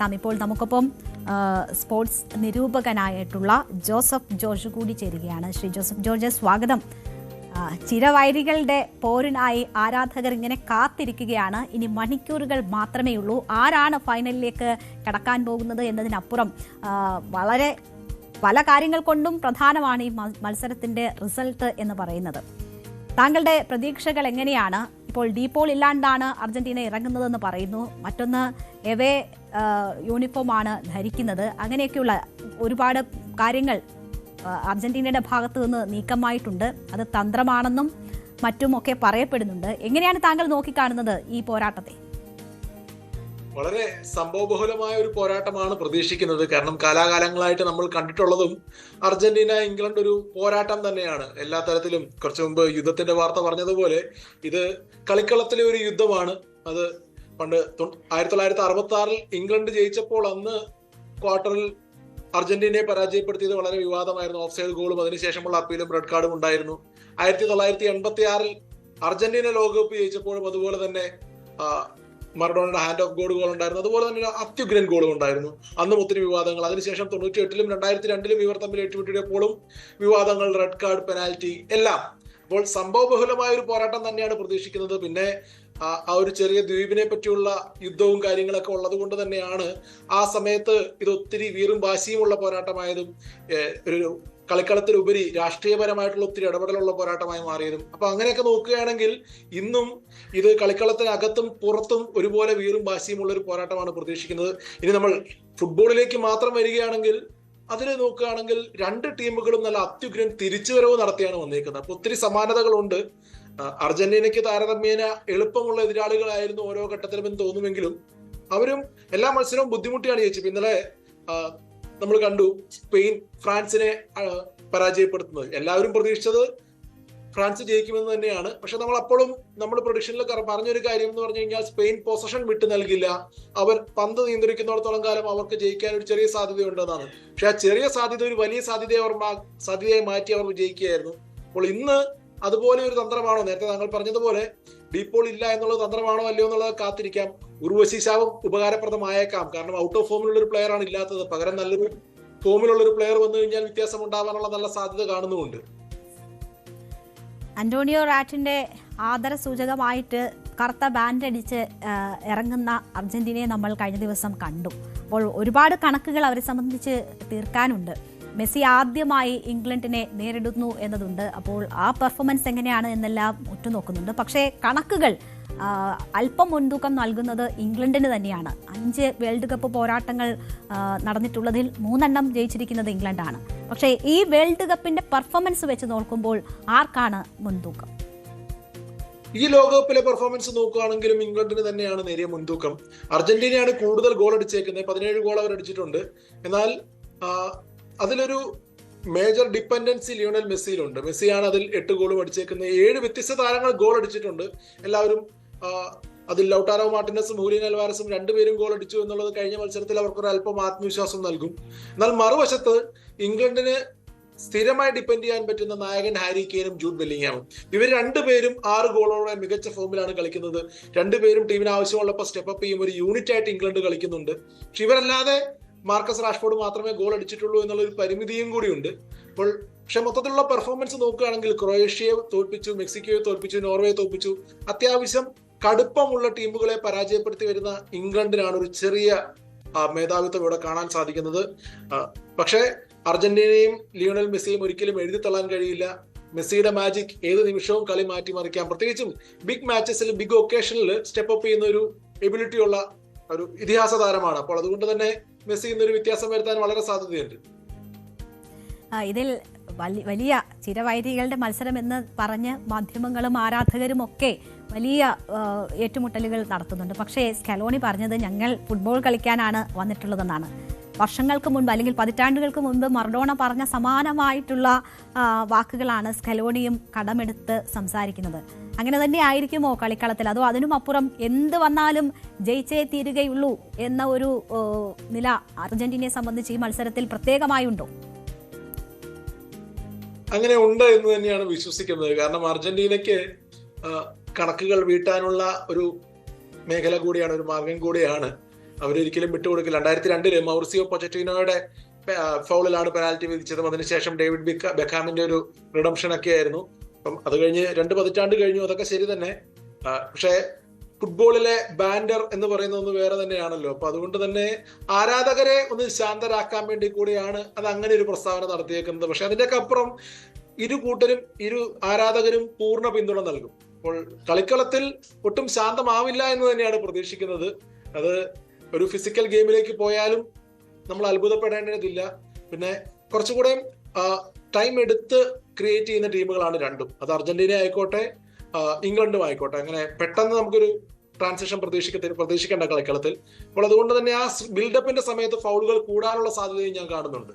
എത്താം. ഇപ്പോൾ നമുക്കൊപ്പം സ്പോർട്സ് നിരൂപകനായിട്ടുള്ള ജോസഫ് ജോർജ് കൂടി ചേരുകയാണ്. ശ്രീ ജോസഫ് ജോർജ്, സ്വാഗതം. ചിരവൈരികളുടെ പോരിനായി ആരാധകർ ഇങ്ങനെ കാത്തിരിക്കുകയാണ്. ഇനി മണിക്കൂറുകൾ മാത്രമേ ഉള്ളൂ. ആരാണ് ഫൈനലിലേക്ക് കടക്കാൻ പോകുന്നത് എന്നതിനപ്പുറം വളരെ പല കാര്യങ്ങൾ കൊണ്ടും പ്രധാനമാണ് ഈ മത്സരത്തിന്റെ റിസൾട്ട് എന്ന് പറയുന്നത്. താങ്കളുടെ പ്രതീക്ഷകൾ എങ്ങനെയാണ്? ഇപ്പോൾ ഡീപോൾ ഇല്ലാണ്ടാണ് അർജന്റീന ഇറങ്ങുന്നതെന്ന് പറയുന്നു. മറ്റൊന്ന് എവേ യൂണിഫോമാണ് ധരിക്കുന്നത്. അങ്ങനെയൊക്കെയുള്ള ഒരുപാട് കാര്യങ്ങൾ അർജന്റീനയുടെ ഭാഗത്തു നിന്ന് നീക്കമായിട്ടുണ്ട്. അത് തന്ത്രമാണെന്നും മറ്റുമൊക്കെ പറയപ്പെടുന്നുണ്ട്. എങ്ങനെയാണ് താങ്കൾ നോക്കിക്കാണുന്നത് ഈ പോരാട്ടത്തെ? വളരെ സംഭവബഹുലമായ ഒരു പോരാട്ടമാണ് പ്രതീക്ഷിക്കുന്നത്. കാരണം കാലാകാലങ്ങളായിട്ട് നമ്മൾ കണ്ടിട്ടുള്ളതും അർജന്റീന ഇംഗ്ലണ്ട് ഒരു പോരാട്ടം തന്നെയാണ് എല്ലാ തരത്തിലും. കുറച്ചു മുമ്പ് യുദ്ധത്തിന്റെ വാർത്ത പറഞ്ഞതുപോലെ ഇത് കളിക്കളത്തിലെ ഒരു യുദ്ധമാണ്. അത് പണ്ട് 1966 ഇംഗ്ലണ്ട് ജയിച്ചപ്പോൾ അന്ന് ക്വാർട്ടറിൽ അർജന്റീനയെ പരാജയപ്പെടുത്തിയത് വളരെ വിവാദമായിരുന്നു. ഓഫ് സൈഡ് ഗോളും അതിനുശേഷമുള്ള അപ്പീലും റെഡ് കാർഡും ഉണ്ടായിരുന്നു. 1986 അർജന്റീന ലോകകപ്പ് ജയിച്ചപ്പോഴും അതുപോലെ തന്നെ മറഡോണയുടെ ഹാൻഡ് ഓഫ് ഗോൾ ഉണ്ടായിരുന്നു. അതുപോലെ തന്നെ അത്യുഗ്രൻ ഗോളും ഉണ്ടായിരുന്നു. അന്നും ഒത്തിരി വിവാദങ്ങൾ. അതിനുശേഷം 98-ലും 2002-ലും ഇവർ തമ്മിൽ ഏറ്റുമുട്ടിയപ്പോഴും വിവാദങ്ങൾ, റെഡ് കാർഡ്, പെനാൽറ്റി എല്ലാം. അപ്പോൾ സംഭവബഹുലമായ ഒരു പോരാട്ടം തന്നെയാണ് പ്രതീക്ഷിക്കുന്നത്. പിന്നെ ആ ഒരു ചെറിയ ദ്വീപിനെ പറ്റിയുള്ള യുദ്ധവും കാര്യങ്ങളൊക്കെ ഉള്ളത് കൊണ്ട് തന്നെയാണ് ആ സമയത്ത് ഇത് ഒത്തിരി വീറും വാശിയുമുള്ള പോരാട്ടമായതും ഒരു കളിക്കളത്തിലുപരി രാഷ്ട്രീയപരമായിട്ടുള്ള ഒത്തിരി ഇടപെടലുള്ള പോരാട്ടമായി മാറിയതും. അപ്പൊ അങ്ങനെയൊക്കെ നോക്കുകയാണെങ്കിൽ ഇന്നും ഇത് കളിക്കളത്തിനകത്തും പുറത്തും ഒരുപോലെ വീറും വാശിയുമുള്ള ഒരു പോരാട്ടമാണ് പ്രതീക്ഷിക്കുന്നത്. ഇനി നമ്മൾ ഫുട്ബോളിലേക്ക് മാത്രം വരികയാണെങ്കിൽ അതിൽ നോക്കുകയാണെങ്കിൽ രണ്ട് ടീമുകളും നല്ല അത്യുഗ്രൻ തിരിച്ചുവരവ് നടത്തിയാണ് വന്നേക്കുന്നത്. അപ്പൊ ഒത്തിരി സമാനതകളുണ്ട്. അർജന്റീനയ്ക്ക് താരതമ്യേന എളുപ്പമുള്ള എതിരാളികളായിരുന്നു ഓരോ ഘട്ടത്തിലും എന്ന് തോന്നുമെങ്കിലും അവരും എല്ലാ മത്സരവും ബുദ്ധിമുട്ടിയാണ് ജയിച്ചത്. ഇന്നലെ നമ്മൾ കണ്ടു സ്പെയിൻ ഫ്രാൻസിനെ പരാജയപ്പെടുത്തുന്നത്. എല്ലാവരും പ്രതീക്ഷിച്ചത് ഫ്രാൻസ് ജയിക്കുമെന്ന് തന്നെയാണ്. പക്ഷെ നമ്മൾ അപ്പോഴും നമ്മൾ പ്രൊഡിക്ഷനിൽ പറഞ്ഞൊരു കാര്യം എന്ന് പറഞ്ഞു കഴിഞ്ഞാൽ സ്പെയിൻ പൊസഷൻ വിട്ടു നൽകില്ല. അവർ പന്ത് നിയന്ത്രിക്കുന്നിടത്തോളം കാലം അവർക്ക് ജയിക്കാൻ ഒരു ചെറിയ സാധ്യതയുണ്ടെന്നാണ്. പക്ഷെ ആ ചെറിയ സാധ്യത ഒരു വലിയ സാധ്യതയായി മാറ്റി അവർ വിജയിക്കുകയായിരുന്നു. അപ്പോൾ ഇന്ന് അതുപോലെ ഒരു തന്ത്രമാണോ? നേരത്തെ താങ്കൾ പറഞ്ഞതുപോലെ ഡീപോൾ ഇല്ല എന്നുള്ളത് തന്ത്രമാണോ അല്ലയോ എന്നുള്ളത് കാത്തിരിക്കാം. ഉർവശി ശാവും ഉപകാരപ്രദമായേക്കാം. കാരണം ഔട്ട് ഓഫ് ഫോമിലുള്ള ഒരു പ്ലെയർ ആണ് ഇല്ലാത്തത്. പകരം നല്ലൊരു ഫോമിലുള്ള ഒരു പ്ലെയർ വന്നു കഴിഞ്ഞാൽ വ്യത്യാസം ഉണ്ടാവാനുള്ള നല്ല സാധ്യത കാണുന്നുമുണ്ട്. അന്റോണിയോ റാറ്റിന്റെ ആദര സൂചകമായിട്ട് കറുത്ത ബാൻഡ് അടിച്ച് ഇറങ്ങുന്ന അർജന്റീനയെ നമ്മൾ കഴിഞ്ഞ ദിവസം കണ്ടു. അപ്പോൾ ഒരുപാട് കണക്കുകൾ അവരെ സംബന്ധിച്ച് തീർക്കാനുണ്ട്. മെസ്സി ആദ്യമായി ഇംഗ്ലണ്ടിനെ നേരിടുന്നു എന്നതുണ്ട്. അപ്പോൾ ആ പെർഫോമൻസ് എങ്ങനെയാണ് എന്നെല്ലാം ഉറ്റുനോക്കുന്നുണ്ട്. പക്ഷേ കണക്കുകൾ അല്പം മുൻതൂക്കം നൽകുന്നത് ഇംഗ്ലണ്ടിന് തന്നെയാണ്. 5 വേൾഡ് കപ്പ് പോരാട്ടങ്ങൾ നടന്നിട്ടുള്ളതിൽ 3 ജയിച്ചിരിക്കുന്നത് ഇംഗ്ലണ്ടാണ്. പക്ഷേ ഈ വേൾഡ് കപ്പിന്റെ പെർഫോമൻസ് വെച്ച് നോക്കുമ്പോൾ ആർക്കാണ് മുൻതൂക്കം? ഈ ലോകകപ്പിലെ പെർഫോമൻസ് നോക്കുകയാണെങ്കിലും ഇംഗ്ലണ്ടിന് തന്നെയാണ് നേരിയ മുൻതൂക്കം. അർജന്റീനയാണ് കൂടുതൽ ഗോൾ അടിച്ചേക്കുന്നത്. 17 ഗോൾ അവർ അടിച്ചിട്ടുണ്ട്. എന്നാൽ അതിലൊരു മേജർ ഡിപ്പെൻഡൻസി ലിയോണൽ മെസ്സിയിലുണ്ട്. മെസ്സിയാണ് അതിൽ 8 ഗോളും അടിച്ചേക്കുന്നത്. 7 വ്യത്യസ്ത താരങ്ങൾ ഗോൾ അടിച്ചിട്ടുണ്ട്. എല്ലാവരും അതിൽ ലൗട്ടാരോ മാർട്ടിനസും ഹൂലിയൻ അൽവാരസും 2 പേരും ഗോൾ അടിച്ചു എന്നുള്ളത് കഴിഞ്ഞ മത്സരത്തിൽ അവർക്കൊരു അല്പം ആത്മവിശ്വാസം നൽകും. എന്നാൽ മറുവശത്ത് ഇംഗ്ലണ്ടിന് സ്ഥിരമായി ഡിപ്പെൻഡ് ചെയ്യാൻ പറ്റുന്ന നായകൻ ഹാരി കെയ്നും ജൂഡ് ബെല്ലിംഗ്ഹാമും. ഇവർ 2 പേരും 6 ഗോളോടെ മികച്ച ഫോമിലാണ് കളിക്കുന്നത്. 2 പേരും ടീമിന് ആവശ്യമുള്ളപ്പോൾ സ്റ്റെപ്പ് അപ്പ് ചെയ്യും. ഒരു യൂണിറ്റ് ആയിട്ട് ഇംഗ്ലണ്ട് കളിക്കുന്നുണ്ട്. പക്ഷെ ഇവരല്ലാതെ മാർക്കസ് റാഷ്ഫോർഡ് മാത്രമേ ഗോൾ അടിച്ചിട്ടുള്ളൂ എന്നുള്ള ഒരു പരിമിതിയും കൂടിയുണ്ട്. അപ്പോൾ പക്ഷെ മൊത്തത്തിലുള്ള പെർഫോമൻസ് നോക്കുകയാണെങ്കിൽ ക്രൊയേഷ്യയെ തോൽപ്പിച്ചു, മെക്സിക്കോയെ തോൽപ്പിച്ചു, നോർവേയെ തോൽപ്പിച്ചു. അത്യാവശ്യം കടുപ്പമുള്ള ടീമുകളെ പരാജയപ്പെടുത്തി വരുന്ന ഇംഗ്ലണ്ടിനാണ് ഒരു ചെറിയ മേധാവിത്വം ഇവിടെ കാണാൻ സാധിക്കുന്നത്. പക്ഷേ അർജന്റീനയും ലിയോണൽ മെസ്സിയും ഒരിക്കലും എഴുതി തള്ളാൻ കഴിയില്ല. മെസ്സിയുടെ മാജിക് ഏത് നിമിഷവും കളി മാറ്റിമറിക്കാം. പ്രത്യേകിച്ചും ബിഗ് മാച്ചസിൽ, ബിഗ് ഒക്കേഷനിൽ സ്റ്റെപ്പ് അപ്പ് ചെയ്യുന്ന ഒരു എബിലിറ്റി ഉള്ള ഒരു ഇതിഹാസ താരമാണ്. അപ്പോൾ അതുകൊണ്ട് തന്നെ മെസ്സി ഇന്നൊരു വ്യത്യാസം വരുത്താൻ വളരെ സാധ്യതയുണ്ട്. ഇതിൽ വലിയ ചിരവൈരികളുടെ മത്സരം എന്ന് പറഞ്ഞ് മാധ്യമങ്ങളും ആരാധകരും ഒക്കെ വലിയ ഏറ്റുമുട്ടലുകൾ നടത്തുന്നുണ്ട്. പക്ഷേ സ്കലോണി പറഞ്ഞത് ഞങ്ങൾ ഫുട്ബോൾ കളിക്കാനാണ് വന്നിട്ടുള്ളതെന്നാണ്. വർഷങ്ങൾക്ക് മുൻപ് അല്ലെങ്കിൽ പതിറ്റാണ്ടുകൾക്ക് മുൻപ് മറഡോണ പറഞ്ഞ സമാനമായിട്ടുള്ള വാക്കുകളാണ് സ്കലോണിയും കടമെടുത്ത് സംസാരിക്കുന്നത്. അങ്ങനെ തന്നെ ആയിരിക്കുമോ കളിക്കളത്തിൽ? അതോ അതിനും അപ്പുറം എന്ത് വന്നാലും ജയിച്ചേ തീരുകയുള്ളൂ എന്ന ഒരു നില അർജന്റീനയെ സംബന്ധിച്ച് ഈ മത്സരത്തിൽ പ്രത്യേകമായുണ്ടോ? അങ്ങനെ ഉണ്ട് എന്ന് തന്നെയാണ് വിശ്വസിക്കുന്നത്. കാരണം അർജന്റീനയ്ക്ക് കണക്കുകൾ വീട്ടാനുള്ള ഒരു മേഖല കൂടിയാണ്, ഒരു മാർഗം കൂടിയാണ്. അവരൊരിക്കലും വിട്ടുകൊടുക്കില്ല. 2002 മൗറിസിയോ പൊച്ചറ്റിനോയുടെ ഫൗളിലാണ് പെനാൽറ്റി വിധിച്ചതും അതിനുശേഷം ഡേവിഡ് ബെക്കാമിന്റെ ഒരു റിഡംഷൻ ഒക്കെ ആയിരുന്നു. അപ്പം അത് കഴിഞ്ഞ് 2 പതിറ്റാണ്ട് കഴിഞ്ഞു, അതൊക്കെ ശരി തന്നെ. പക്ഷേ ഫുട്ബോളിലെ ബാൻഡർ എന്ന് പറയുന്ന ഒന്ന് വേറെ തന്നെയാണല്ലോ. അപ്പൊ അതുകൊണ്ട് തന്നെ ആരാധകരെ ഒന്ന് ശാന്തരാക്കാൻ വേണ്ടി കൂടിയാണ് അത് അങ്ങനെ ഒരു പ്രസ്താവന നടത്തിയേക്കുന്നത്. പക്ഷെ അതിന്റെയൊക്കെ അപ്പുറം ഇരു ആരാധകരും പൂർണ്ണ പിന്തുണ നൽകും. അപ്പോൾ കളിക്കളത്തിൽ ഒട്ടും ശാന്തമാവില്ല എന്ന് തന്നെയാണ് പ്രതീക്ഷിക്കുന്നത്. അത് ഒരു ഫിസിക്കൽ ഗെയിമിലേക്ക് പോയാലും നമ്മൾ അത്ഭുതപ്പെടേണ്ടതില്ല. പിന്നെ കുറച്ചുകൂടെ ടൈം എടുത്ത് ക്രിയേറ്റ് ചെയ്യുന്ന ടീമുകളാണ് രണ്ടും. അത് അർജന്റീന ആയിക്കോട്ടെ ഇംഗ്ലണ്ടും ആയിക്കോട്ടെ. അങ്ങനെ പെട്ടെന്ന് നമുക്കൊരു ട്രാൻസിഷൻ പ്രതീക്ഷിക്കേണ്ട കളിക്കളത്തിൽ. അപ്പോൾ അതുകൊണ്ട് തന്നെ ആ ബിൽഡപ്പിന്റെ സമയത്ത് ഫൗളുകൾ കൂടാനുള്ള സാധ്യതയും ഞാൻ കാണുന്നുണ്ട്.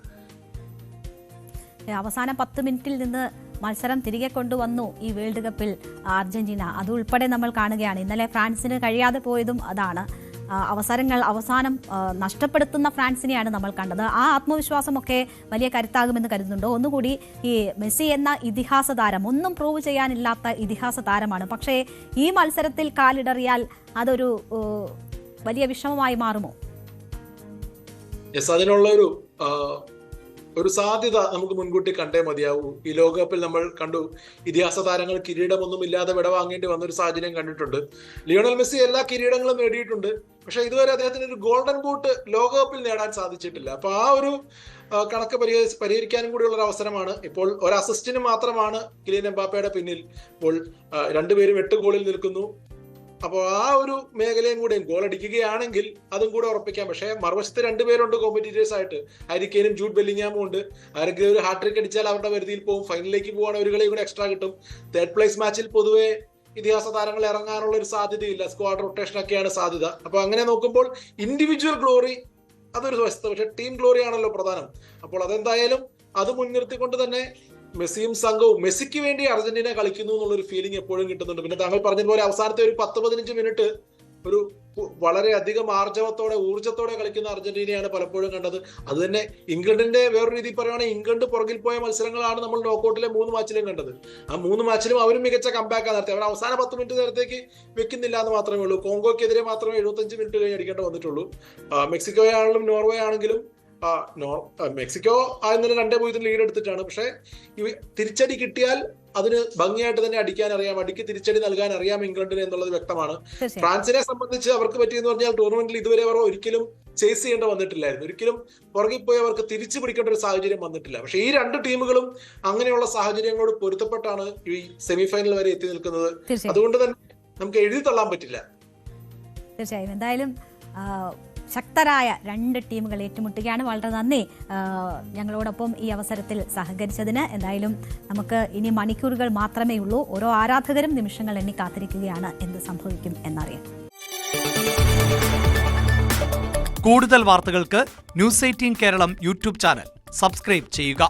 അവസാന 10 മിനിറ്റിൽ നിന്ന് മത്സരം തിരികെ കൊണ്ടുവന്നു ഈ വേൾഡ് കപ്പിൽ അർജന്റീന. അതുൾപ്പെടെ നമ്മൾ കാണുകയാണ്. ഇന്നലെ ഫ്രാൻസിന് കഴിയാതെ പോയതും അതാണ്. അവസാനം നഷ്ടപ്പെടുത്തുന്ന ഫ്രാൻസിനെയാണ് നമ്മൾ കണ്ടത്. ആ ആത്മവിശ്വാസമൊക്കെ വലിയ കരുത്താകുമെന്ന് കരുതുന്നുണ്ടോ? ഒന്നുകൂടി ഈ മെസ്സി എന്ന ഇതിഹാസ താരം, ഒന്നും പ്രൂവ് ചെയ്യാനില്ലാത്ത ഇതിഹാസ താരമാണ്. പക്ഷേ ഈ മത്സരത്തിൽ കാലിടറിയാൽ അതൊരു വലിയ വിഷമമായി മാറുമോ? അതിനുള്ള ഒരു സാധ്യത നമുക്ക് മുൻകൂട്ടി കണ്ടേ മതിയാവൂ. ഈ ലോകകപ്പിൽ നമ്മൾ കണ്ടു, ഇതിഹാസ താരങ്ങൾ കിരീടമൊന്നും ഇല്ലാതെ വിടവാങ്ങേണ്ടി വന്നൊരു സാഹചര്യം കണ്ടിട്ടുണ്ട്. ലിയോണൽ മെസ്സി എല്ലാ കിരീടങ്ങളും നേടിയിട്ടുണ്ട്. പക്ഷെ ഇതുവരെ അദ്ദേഹത്തിന് ഒരു ഗോൾഡൻ ബൂട്ട് ലോകകപ്പിൽ നേടാൻ സാധിച്ചിട്ടില്ല. അപ്പൊ ആ ഒരു കണക്ക് പരിഹരിക്കാനും കൂടിയുള്ള ഒരു അവസരമാണ്. ഇപ്പോൾ ഒരു അസിസ്റ്റിന് മാത്രമാണ് കിലിയൻ എംബാപ്പയുടെ പിന്നിൽ. ഇപ്പോൾ രണ്ടുപേരും 8 ഗോളിൽ നിൽക്കുന്നു. അപ്പോൾ ആ ഒരു മേഖലയും കൂടെയും ഗോൾ അടിക്കുകയാണെങ്കിൽ അതും കൂടെ ഉറപ്പിക്കാം. പക്ഷേ മറുവശത്ത് 2 പേരുണ്ട് കോമ്പറ്റീറ്റേഴ്സ് ആയിട്ട്. ഹാരി കെയ്നും ജൂഡ് ബെല്ലിങ്ങാമും ഉണ്ട്. ആരെങ്കിലും ഒരു ഹാട്രിക് അടിച്ചാൽ അവരുടെ പരിധിയിൽ പോകും. ഫൈനലിലേക്ക് പോവാണെങ്കിൽ ഒരു കളി കൂടെ എക്സ്ട്രാ കിട്ടും. 3rd പ്ലേസ് മാച്ചിൽ പൊതുവെ ഇതിഹാസ താരങ്ങൾ ഇറങ്ങാനുള്ള ഒരു സാധ്യതയില്ല. സ്ക്വാഡ് റൊട്ടേഷൻ ഒക്കെയാണ് സാധ്യത. അപ്പൊ അങ്ങനെ നോക്കുമ്പോൾ ഇൻഡിവിജ്വൽ ഗ്ലോറി അതൊരു വശത്ത്, പക്ഷെ ടീം ഗ്ലോറി ആണല്ലോ പ്രധാനം. അപ്പോൾ അതെന്തായാലും അത് മുൻനിർത്തിക്കൊണ്ട് തന്നെ മെസ്സിയും സംഘവും, മെസ്സിക്ക് വേണ്ടി അർജന്റീന കളിക്കുന്നു എന്നുള്ളൊരു ഫീലിംഗ് എപ്പോഴും കിട്ടുന്നുണ്ട്. പിന്നെ താങ്കൾ പറഞ്ഞതുപോലെ അവസാനത്തെ ഒരു 10-15 മിനിറ്റ് ഒരു വളരെ അധികം ആർജവത്തോടെ ഊർജ്ജത്തോടെ കളിക്കുന്ന അർജന്റീനയാണ് പലപ്പോഴും കണ്ടത്. അത് തന്നെ ഇംഗ്ലണ്ടിന്റെ വേറൊരു രീതിയിൽ പറയുകയാണെങ്കിൽ ഇംഗ്ലണ്ട് പുറകിൽ പോയ മത്സരങ്ങളാണ് നമ്മൾ നോക്കൌട്ടിലെ 3 മാച്ചിലും കണ്ടത്. ആ 3 മാച്ചിലും അവരും മികച്ച കംബാക്കാണ് നടത്തി. അവർ അവസാന 10 മിനിറ്റ് നേരത്തേക്ക് വെക്കുന്നില്ല എന്ന് മാത്രമേ ഉള്ളൂ. കോങ്കോക്കെതിരെ മാത്രമേ 75 മിനിറ്റ് കഴിഞ്ഞ് അടിക്കേണ്ടി വന്നിട്ടുള്ളൂ. മെക്സിക്കോ ആണെങ്കിലും നോർവേ ആണെങ്കിലും മെക്സിക്കോ ഇന്നലെ 2-0 ലീഡ് എടുത്തിട്ടാണ്. പക്ഷെ തിരിച്ചടി കിട്ടിയാൽ അതിന് ഭംഗിയായിട്ട് തന്നെ അടിക്കാൻ അറിയാം, അടിക്ക് തിരിച്ചടി നൽകാൻ അറിയാം ഇംഗ്ലണ്ടിന് എന്നുള്ളത് വ്യക്തമാണ്. ഫ്രാൻസിനെ സംബന്ധിച്ച് അവർക്ക് പറ്റിയെന്ന് പറഞ്ഞാൽ ടൂർണമെന്റിൽ ഇതുവരെ അവർ ഒരിക്കലും ചേസ് ചെയ്യേണ്ട വന്നിട്ടില്ലായിരുന്നു. ഒരിക്കലും പുറകിൽ പോയി അവർക്ക് തിരിച്ചു പിടിക്കേണ്ട ഒരു സാഹചര്യം വന്നിട്ടില്ല. പക്ഷെ ഈ 2 ടീമുകളും അങ്ങനെയുള്ള സാഹചര്യങ്ങളോട് പൊരുത്തപ്പെട്ടാണ് ഈ സെമിഫൈനൽ വരെ എത്തി നിൽക്കുന്നത്. അതുകൊണ്ട് തന്നെ നമുക്ക് എഴുതി തള്ളാൻ പറ്റില്ല. തീർച്ചയായും എന്തായാലും ശക്തരായ 2 ടീമുകൾ ഏറ്റുമുട്ടുകയാണ്. വളരെ നന്ദി ഞങ്ങളോടൊപ്പം ഈ അവസരത്തിൽ സഹകരിച്ചതിന്. എന്തായാലും നമുക്ക് ഇനി മണിക്കൂറുകൾ മാത്രമേ ഉള്ളൂ. ഓരോ ആരാധകരും നിമിഷങ്ങൾ എണ്ണി കാത്തിരിക്കുകയാണ് എന്ത് സംഭവിക്കും എന്നറിയാൻ. കൂടുതൽ വാർത്തകൾക്ക് News 18 Keralam YouTube channel subscribe ചെയ്യുക.